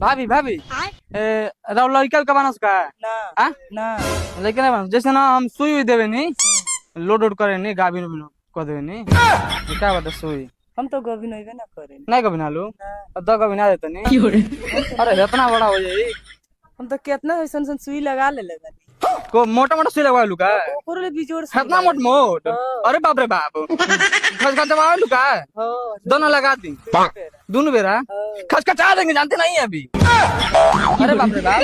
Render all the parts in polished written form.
भाभी भाभी राव लड़का का बनस का ना आ ना लड़का नहीं बनस जैसे ना हम सुई हुई देवे नहीं लोड उड करे नहीं गाभी नो कर देवे नहीं ये क्या बता सुई हम तो गोभी नहीं ना करे नहीं कभी ना लू अब तो कभी ना देते नहीं अरे इतना बड़ा हो जाए हम तो कितना ऐसन सन सुई लगा ले बानी को मोटा मोटा सुई लगवा लू का ओकरो ले बिजोड़ से इतना मोट मोट अरे बाप रे बाप खच खच दबा लू का हां दोनों लगा दी दोनों बेरा खचखचा देंगे जानते नहीं है अभी अरे बाप रे बाप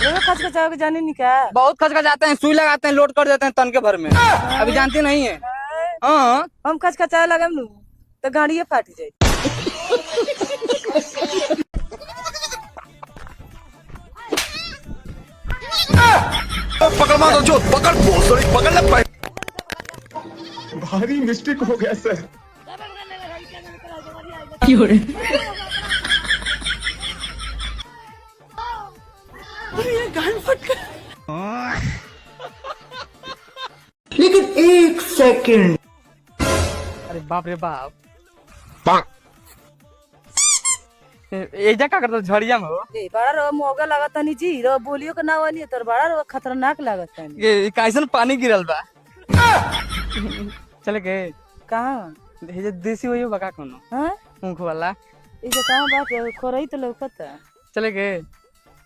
वो खच खचा के जाने नहीं क्या बहुत खचखचाते हैं सुई लगाते हैं लोड कर देते हैं तन के भर में अभी जानती नहीं है हाँ हम खच खचा लगाम नु तो गाड़िए फाट जाए पकड़ मारो जो पकड़ पकड़ ले भारी मिस्टेक हो गया सर ये गान फट लेकिन एक सेकंड। अरे बाप रे बाप एजा का करता झड़िया में हो ए बड़ा रो मोगा लागत नहीं जी रो बोलियो के ना वाली तोर बड़ा रो खतरनाक लागत है ये कैसन पानी गिरल बा चले के कहां ये देसी होयो बका कोनो हां ऊख वाला ये जो कहां बात खोरई तो लौकता चले के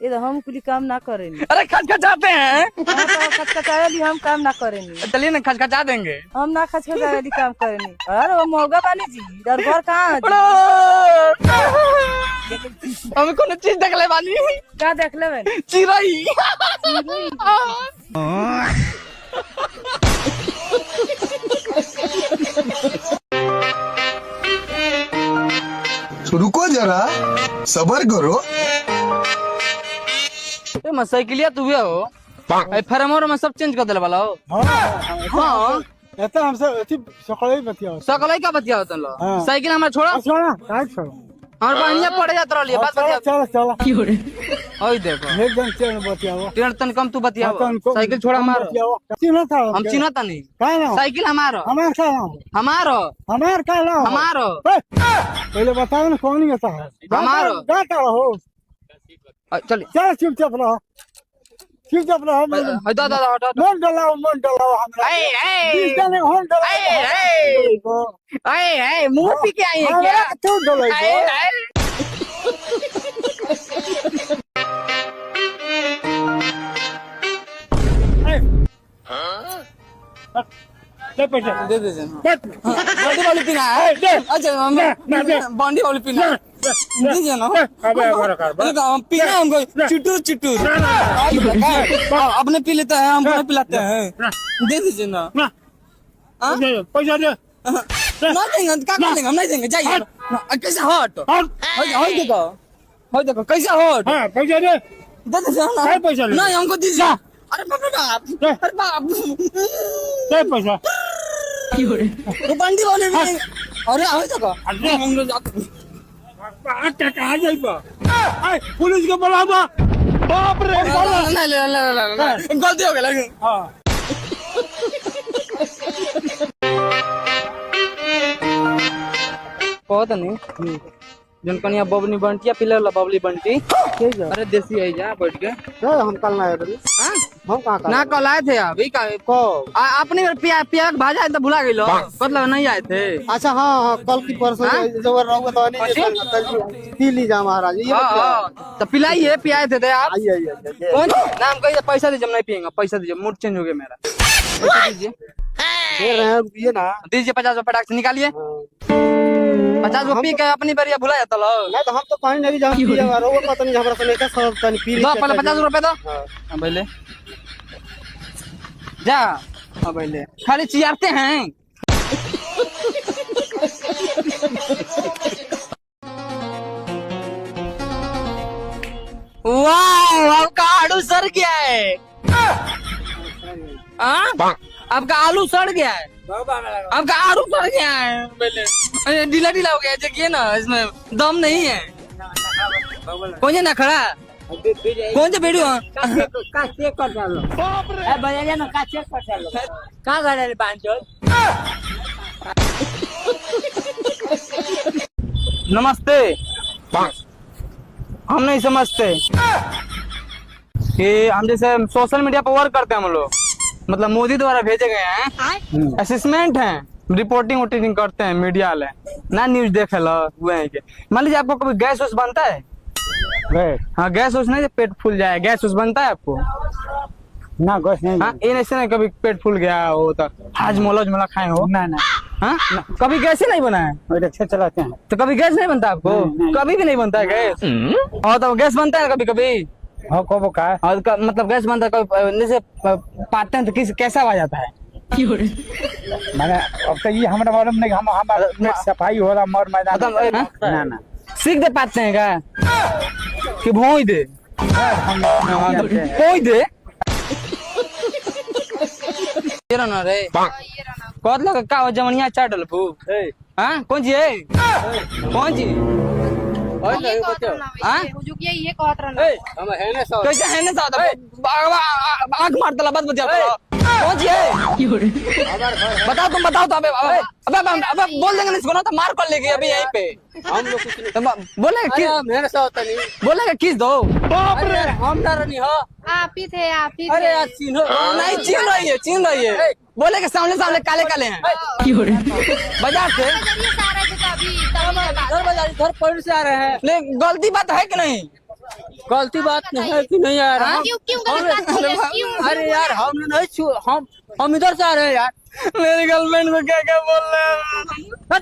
ये तो हम कुली काम ना करेनी अरे खचखचाते हैं हां तो खचखचाया ली हम काम ना करेनी चलिए ना खचखचा देंगे हम ना खचखचाया ली काम करेनी अरे वो मोगा बानी जी इधर घर कहां है हमें कोनो चीज देख ले बानी क्या देख लेबे चिरई रुको जरा सबर करो ए मैं साइकिलिया तू भी हो ए फरमोर में सब चेंज कर देले वाला हो हां एता हमसे अथी सकलई बतिया सकलई का बतिया होतन लो साइकिल हमरा छोड़ा छोड़ा काट छोड़ और बढ़िया पड़ जात रहली बात बतिया चल चल ओई देखो एकदम चल बतियाओ टेन तन कम तू बतिया साइकिल छोड़ा मारो चिन्ह था हम चिन्हता नहीं का ना साइकिल हमारो हमार का हमारो हमार का ना हमारो पहले बताओ ना कौन नहीं था हमारो का हो चल चल चुपचाप रहो चुपचाप रहो हटा हटा हटा मन डलाओ हमरा बीस जने होन डलाओ ए मुंह पी के आई है क्या तू डलाओ ले पैसा दे दे बॉडी वाली पीना है अच्छा हम बॉडी वाली पीना दीजिए ना अबे हम पीना हमको चिट्टू चिट्टू अपने पी लेते हैं हमको नहीं पिलाते हैं दे दीजिए ना पैसा दे ना देंगे क्या कर देंगे हम नहीं देंगे जाइए कैसे हट हो देखो कैसे हट हां पैसा दे दे दीजिए ना पैसा नहीं हमको दीजिए अरे बाप रे बाप अरे बाप दे पैसा तो बंदी वाले भी अरे आओ देखो हम लोग जाते कहाँ जाइबा पुलिस के बुलावा बाप रे गलती हो गई हाँ पता नहीं जन कनिया बबनी बंटिया पिले ला बबली बंटी अरे देसी है जा बैठ के हम कल ना आए हम कहाँ ना कल आए थे अभी का अपने प्याज भाजा तो भुला गई लो मतलब नहीं आए थे अच्छा हाँ कल की परसों जब रहूंगा तो नहीं पी लीजिए महाराज ये तो पिलाइए पियाए थे आप आइए कौन नाम कहिए पैसा दीजिए नहीं पियेंगे पैसा दीजिए मूड चेंज हो गया मेरा पैसा दीजिए दे रहे हैं रुपये ना दीजिए 50 रुपए टैक्स निकालिए 50 रुपए पी के अपनी बारी भुला जाता लो नहीं तो हम तो कहीं नहीं जाओ पिएगा रोग पता नहीं हमरा से सब तनी पी दो पहले 50 रुपए दो हां पहले जा हां पहले खाली चियारते हैं वाह आपका आलू सड़ गया है आपका आलू सड़ गया है आपका आलू सड़ गया है पहले ढीला ढीला हो गया देखिए ना इसमें दम नहीं है कौन है ना खड़ा कौन से वीडियो का चेक कर डालो ए भैया ना का चेक कर डालो का गाड़ी बांचो नमस्ते हम नहीं समझते कि हम जैसे सोशल मीडिया पर वर्क करते हैं हम लोग, मतलब मोदी द्वारा भेजे गए हैं, असिस्टेंट हैं, रिपोर्टिंग वोटिंग करते हैं मीडिया वाले ना, न्यूज देखे लो हुए हैं के। मान लीजिए आपको कभी गैस वैस बनता है? हाँ गैस वैस नहीं, पेट फूल जाए, गैस वैस बनता है आपको? ना गैस नहीं। हाँ ये नहीं कभी पेट फूल गया हो तो हाजमोला खाए हो? ना ना हाँ कभी गैस ही नहीं बना है? रिक्शा चलाते हैं। तो कभी गैस नहीं बनता आपको? नहीं। कभी भी नहीं बनता है गैस? और तो गैस बनता है कभी कभी? हाँ कब का और मतलब गैस बनता है कभी, जैसे पाते हैं तो कैसा आवाज आता है? मैंने अब तो ये हमारा मालूम नहीं, हम सफाई हो रहा मर मैदान। मतलब ना ना सीख दे पाते हैं क्या कि भोई दे? भोई दे ये ना रे कौन लगा का जमनिया चाटल फू? हाँ कौन जी है? कौन जी? हाँ ये कहत रहना हम है ना सौ कैसे है ना सौ आग मारता ला बस बचा कौन जी है? बताओ तुम बताओ तो। अबे बोल देंगे इसको ना तो मार कर लेगी अभी यहीं पे हम लोग कुछ बोलेगा किस मेरे से होता नहीं, बोलेगा किस दो बाप रे हम डर नहीं हो। आप ही थे अरे यार चिन्हो नहीं, चिन्ह रही है बोले के सामने सामने काले काले हैं बाजार से, घर पड़ से आ रहे हैं। लेकिन गलती बात है कि नहीं? गलती बात नहीं है कि नहीं आ रहा? अरे यार हम नहीं हम इधर से आ रहे हैं यार। मेरी गर्लफ्रेंड को क्या क्या बोल रहे हैं?